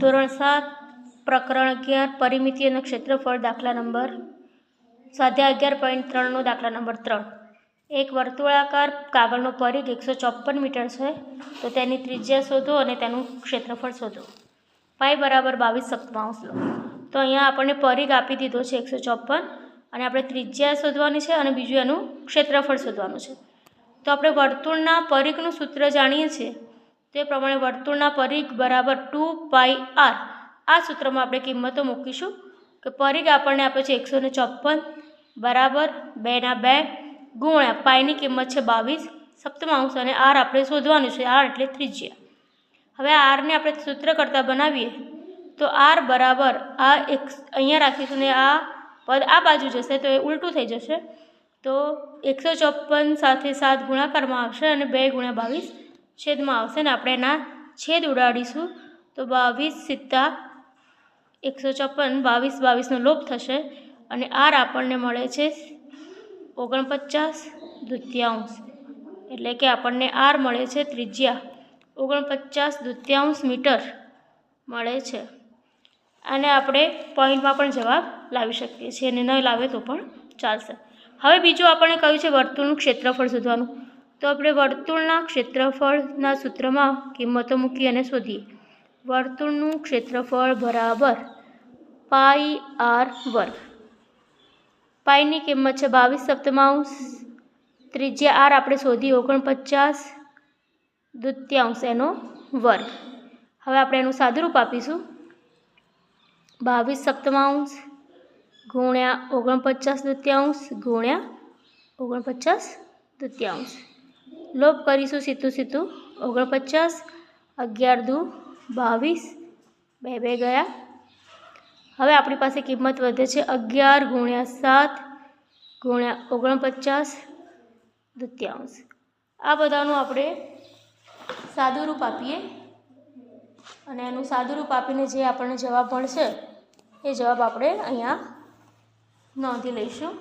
ધોરણ 7 પ્રકરણ 11 પરિમિતિ અને ક્ષેત્રફળ દાખલા નંબર સ્વાધ્યાય 11.3 દાખલા નંબર 3। એક વર્તુળાકાર કાગળનો પરિઘ 154 મીટર છે, તો તેની ત્રિજ્યા શોધો અને તેનું ક્ષેત્રફળ શોધો। પાઈ બરાબર 22/7 લો। તો અહીંયા આપણને પરિઘ આપી દીધો છે 154 અને આપણે ત્રિજ્યા શોધવાની છે અને બીજું એનું ક્ષેત્રફળ શોધવાનું છે। તો આપણે વર્તુળના પરિઘનું સૂત્ર જાણીએ છીએ, તે પ્રમાણે વર્તુળના પરિઘ બરાબર 2πr। આ સૂત્રમાં આપણે કિંમતો મૂકીશું કે પરિઘ આપણને આપે છે 154 બરાબર 2/2 ગુણ્યા પાઈની કિંમત છે 22/7 અને આર આપણે શોધવાનું છે, આર એટલે ત્રિજ્યા। હવે આરને આપણે સૂત્ર કરતાં બનાવીએ તો આર બરાબર આ અહીંયા રાખીશું ને આ પદ આ બાજુ જશે તો એ ઉલટું થઈ જશે। તો 154 સાથે 7 ગુણાકારમાં આવશે અને 2 × 22 છેદમાં આવશે ને આપણે એના છેદ ઉડાડીશું તો 22 * 154 22 નો લોપ થશે અને આર આપણને મળે છે 49/2, એટલે કે આપણને આર મળે છે ત્રિજ્યા 49/2 મીટર મળે છે। અને આપણે પોઈન્ટમાં પણ જવાબ લાવી શકીએ છીએ અને ન લાવે તો પણ ચાલશે। હવે બીજું આપણને કહ્યું છે વર્તુળનું ક્ષેત્રફળ શોધવાનું, તો આપણે વર્તુળના ક્ષેત્રફળના સૂત્રમાં કિંમતો મૂકી અને શોધીએ। વર્તુળનું ક્ષેત્રફળ બરાબર πr²। પાઈની કિંમત છે 22/7, ત્રિજ્યા આર આપણે શોધી 49/2 એનો વર્ગ। હવે આપણે એનું સાદુરૂપ આપીશું 22/7 ગુણ્યા 49/2 ગુણ્યા 49/2 લોપ કરીશું સીધું 49 11 દુ 22 2 2 ગયા। હવે આપણી પાસે કિંમત વધે છે 11 × 7 ગુણ્યા 49/2। આ બધાનું આપણે સાદુરૂપ આપીએ અને એનું સાદુરૂપ આપીને જે આપણને જવાબ મળશે એ જવાબ આપણે અહીંયા નોંધી લઈશું।